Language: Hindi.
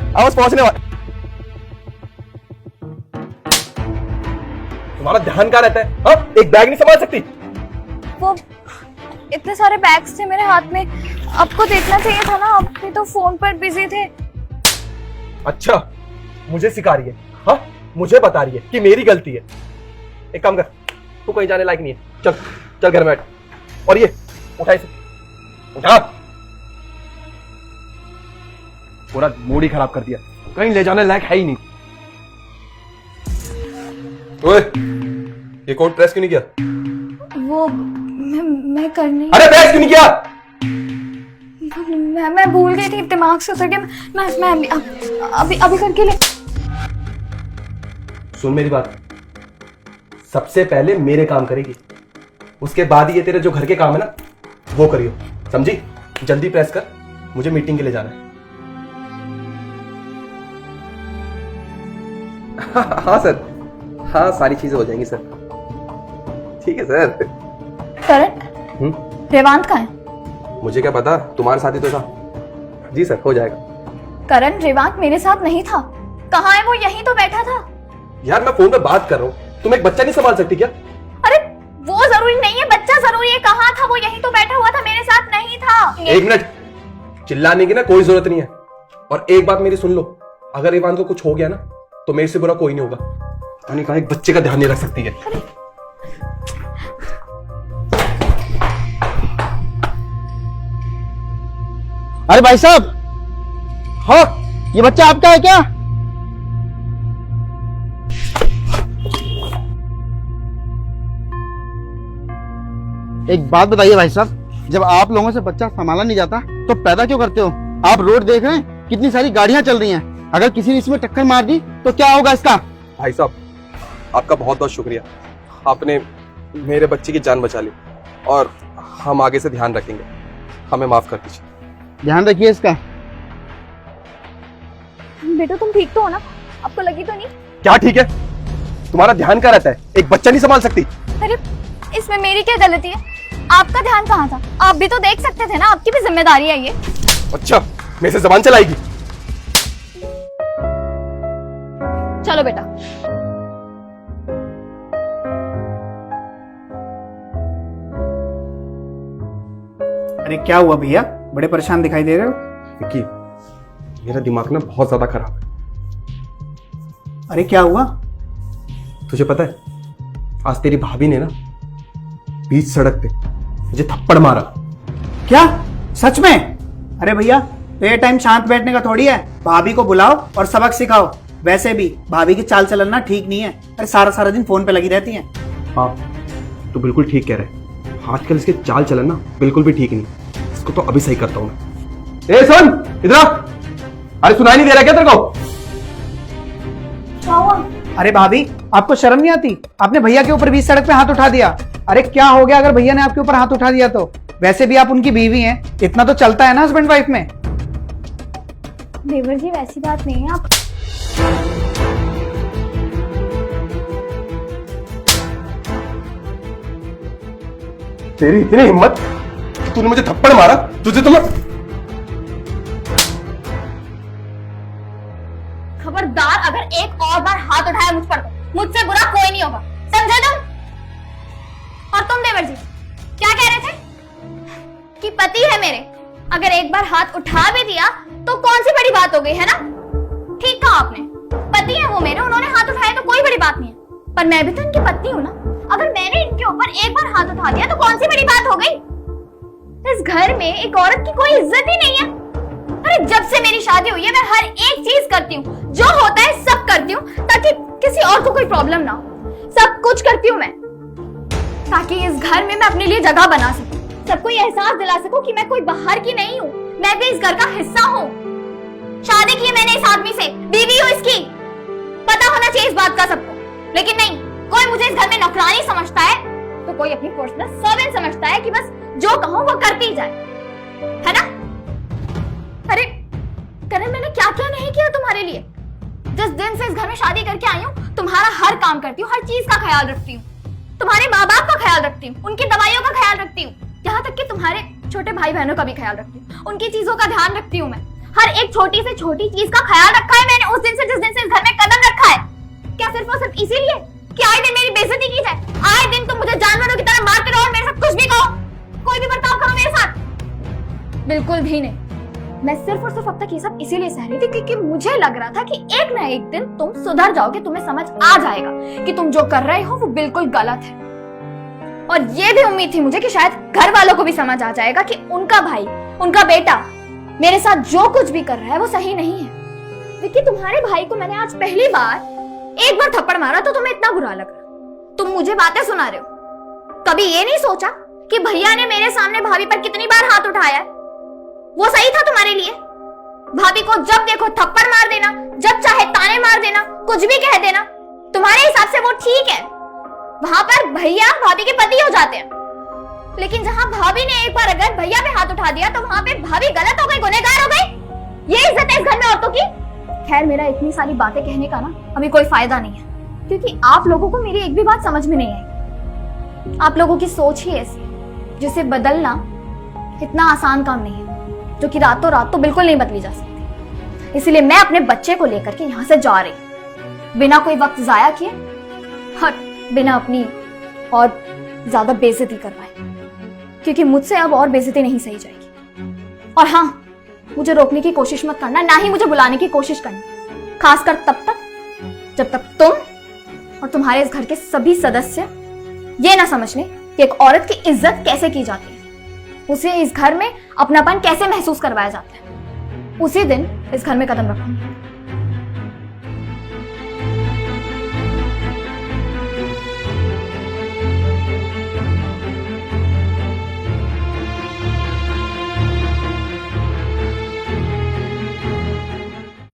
आवाज पहुंचने वाला। तुम्हारा ध्यान कहाँ रहता है? हाँ, एक बैग नहीं संभाल सकती? वो इतने सारे बैग्स थे मेरे हाथ में, आपको देखना चाहिए था ना, आप भी तो फोन पर बिजी थे। अच्छा, मुझे सिखा रही है? हाँ, मुझे बता रही है कि मेरी गलती है। एक काम कर, तू कहीं जाने लायक नहीं है, चल चल घर में बैठ। और ये उठा इसे, उठा। पूरा मूड ही खराब कर दिया, कहीं ले जाने लायक है ही नहीं। ओए, ये कोट प्रेस क्यों नहीं किया? वो मैं करनी, अरे प्रेस क्यों नहीं किया? मैं भूल गई थी, दिमाग से उतर गया। मैं अभी करके ले। सुन मेरी बात, सबसे पहले मेरे काम करेगी, उसके बाद ही ये तेरे जो घर के काम है ना वो करियो, समझी? जल्दी प्रेस कर, मुझे मीटिंग के लिए जाना है। हाँ सर, हाँ सारी चीजें हो जाएंगी सर। ठीक है सर। करण, रेवांत कहाँ है? मुझे क्या पता, तुम्हारे साथ ही तो था। जी सर, हो जाएगा। करण, रेवांत मेरे साथ नहीं था। कहाँ है वो? यहीं तो बैठा था। यार मैं फोन पे बात कर रहा हूँ, तुम एक बच्चा नहीं संभाल सकती क्या? अरे वो जरूरी नहीं है, बच्चा जरूरी है। कहाँ था वो? यहीं तो बैठा हुआ था, मेरे साथ नहीं था। एक मिनट, चिल्लाने की ना कोई जरूरत नहीं है। और एक बात मेरी सुन लो, अगर रेवांत को कुछ हो गया ना तो मेरे से बुरा कोई नहीं होगा। मैंने कहा एक बच्चे का ध्यान नहीं रख सकती है। अरे भाई साहब, हाँ, ये बच्चा आपका है क्या? एक बात बताइए भाई साहब, जब आप लोगों से बच्चा संभाला नहीं जाता तो पैदा क्यों करते हो? आप रोड देख रहे हैं, कितनी सारी गाड़ियां चल रही हैं, अगर किसी ने इसमें टक्कर मार दी तो क्या होगा इसका? भाई साहब आपका बहुत बहुत शुक्रिया, आपने मेरे बच्चे की जान बचा ली और हम आगे से ध्यान रखेंगे, हमें माफ कर दीजिए। ध्यान रखिए इसका। बेटा तुम ठीक तो हो ना? आपको लगी तो नहीं? क्या ठीक है? तुम्हारा ध्यान कहाँ रहता है? एक बच्चा नहीं संभाल सकती? अरे इसमें मेरी क्या गलती है? आपका ध्यान कहाँ था? आप भी तो देख सकते थे ना, आपकी भी जिम्मेदारी है ये। अच्छा, मेरे से जबान चलाएगी? चलो बेटा। अरे क्या हुआ भैया, बड़े परेशान दिखाई दे रहे हो? विक्की, मेरा दिमाग ना बहुत ज्यादा खराब है। अरे क्या हुआ? तुझे पता है, आज तेरी भाभी ने ना बीच सड़क पे मुझे थप्पड़ मारा। क्या सच में? अरे भैया, तो ये टाइम शांत बैठने का थोड़ी है, भाभी को बुलाओ और सबक सिखाओ। वैसे भी भाभी की चाल चलन ना ठीक नहीं है, अरे सारा सारा दिन फोन पे लगी रहती हैं। हाँ, तू बिल्कुल ठीक कह रहा है, आजकल इसके चाल चलन ना बिल्कुल भी ठीक नहीं। इसको तो अभी सही करता हूं मैं। ए सुन, इधर आ। अरे सुनाई नहीं दे रहा क्या तेरे को? अरे भाभी, आपको शर्म नहीं आती? आपने भैया के ऊपर बीच सड़क पे हाथ उठा दिया। अरे क्या हो गया अगर भैया ने आपके ऊपर हाथ उठा दिया तो? वैसे भी आप उनकी बीवी हैं, इतना तो चलता है ना हस्बैंड वाइफ में। देवर जी वैसी बात नहीं है। आप तेरी इतनी हिम्मत, तूने मुझे थप्पड़ मारा? तुझे तो मैं खबरदार, अगर एक और बार हाथ उठाया मुझ पर तो मुझसे बुरा कोई नहीं होगा, समझे तुम? और तुम देवर जी क्या कह रहे थे? कि पति है मेरे, अगर एक बार हाथ उठा भी दिया तो कौन सी बड़ी बात हो गई, है ना? ठीक कहा आपने, पति है वो मेरे, उन्होंने हाथ उठाया तो कोई बड़ी बात नहीं है। पर मैं भी तो इनकी पत्नी हूं ना, अगर मैंने इनके ऊपर एक बार हाथ उठा दिया तो कौन सी बड़ी बात हो गई? इस घर में एक औरत की कोई इज्जत ही नहीं है। अरे जब से मेरी शादी हुई है मैं हर एक चीज करती हूँ, जो होता है सब करती हूँ ताकि किसी और को कोई प्रॉब्लम ना हो। सब कुछ करती हूँ मैं ताकि इस घर में मैं अपने लिए जगह बना सकूं, सबको ये एहसास दिला सकूं कि मैं कोई बाहर की नहीं हूँ, मैं भी इस घर का हिस्सा हूँ। शादी की है मैंने इस आदमी से, बीवी हूँ इसकी, पता होना चाहिए इस बात का सबको। लेकिन नहीं, कोई मुझे इस घर में नौकरानी समझता है तो कोई अपनी पर्सनल सर्वेंट समझता है कि बस जो कहूं वो करती जाए, है ना? अरे करण, मैंने क्या क्या नहीं किया तुम्हारे लिए। जिस दिन से इस घर में शादी करके आई हूँ तुम्हारा हर काम करती हूँ, हर चीज का ख्याल रखती हूँ, तुम्हारे माँ बाप का ख्याल रखती हूँ, उनकी दवाइयों का ख्याल रखती हूँ, यहाँ तक कि तुम्हारे छोटे भाई बहनों का भी ख्याल रखती हूँ, उनकी चीजों का ध्यान रखती हूँ मैं। हर एक छोटी से छोटी चीज का ख्याल रखा है मैंने उस दिन से जिस दिन से इस घर में कदम रखा है। क्या सिर्फ और सिर्फ इसीलिए कि आए दिन मेरी बेइज्जती की जाए? आए दिन तुम मुझे जानवरों की तरह मारते रहो और मेरे साथ कुछ भी कहो, कोई भी बर्ताव करो मेरे साथ? बिल्कुल भी नहीं। मैं सिर्फ और सिर्फ अब तक ये सब इसीलिए सह रही थी क्योंकि मुझे लग रहा था कि एक ना एक दिन तुम सुधर जाओगे, तुम्हें समझ आ जाएगा कि तुम जो कर रहे हो वो बिल्कुल गलत है। और ये भी उम्मीद थी मुझे कि शायद घर वालों को भी समझ आ जाएगा कि उनका भाई, उनका बेटा मेरे साथ जो कुछ भी कर रहा है वो सही नहीं है। विक्की, तुम्हारे भाई को मैंने आज पहली बार एक बार थप्पड़ मारा तो तुम्हें इतना बुरा लगा। तुम मुझे बातें सुना रहे हो। कभी ये नहीं सोचा कि भैया ने मेरे सामने भाभी पर कितनी बार हाथ उठाया है? वो सही था तुम्हारे लिए? भाभी को जब देखो थप्पड़ मार देना, जब चाहे ताने मार देना, कुछ भी कह देना, तुम्हारे हिसाब से वो ठीक है। वहां पर भैया भाभी के पति हो जाते हैं। लेकिन जहां भाभी ने एक बार अगर भैया पे हाथ उठा दिया तो वहां पे भाभी गलत हो गई, गुनहगार हो गई। ये इज्जत है इस घर में औरतों की? खैर, मेरा इतनी सारी बातें कहने का ना अभी कोई फायदा नहीं है, क्योंकि आप लोगों को मेरी एक भी बात समझ में नहीं आई। आप लोगों की सोच ही ऐसी है जिसे बदलना इतना आसान काम नहीं है, जो कि रातों रात तो बिल्कुल नहीं बदली जा सकती। इसलिए मैं अपने बच्चे को लेकर के यहाँ से जा रही हूँ, बिना कोई वक्त जाया किए और बिना अपनी और ज्यादा बेइज्जती करवाए, क्योंकि मुझसे अब और बेइज्जती नहीं सही जाएगी। और हाँ, मुझे रोकने की कोशिश मत करना, ना ही मुझे बुलाने की कोशिश करना, खासकर तब तक जब तक तुम और तुम्हारे इस घर के सभी सदस्य ये ना समझ लें कि एक औरत की इज्जत कैसे की जाती है, उसे इस घर में अपनापन कैसे महसूस करवाया जाता है। उसी दिन इस घर में कदम रखूंगी।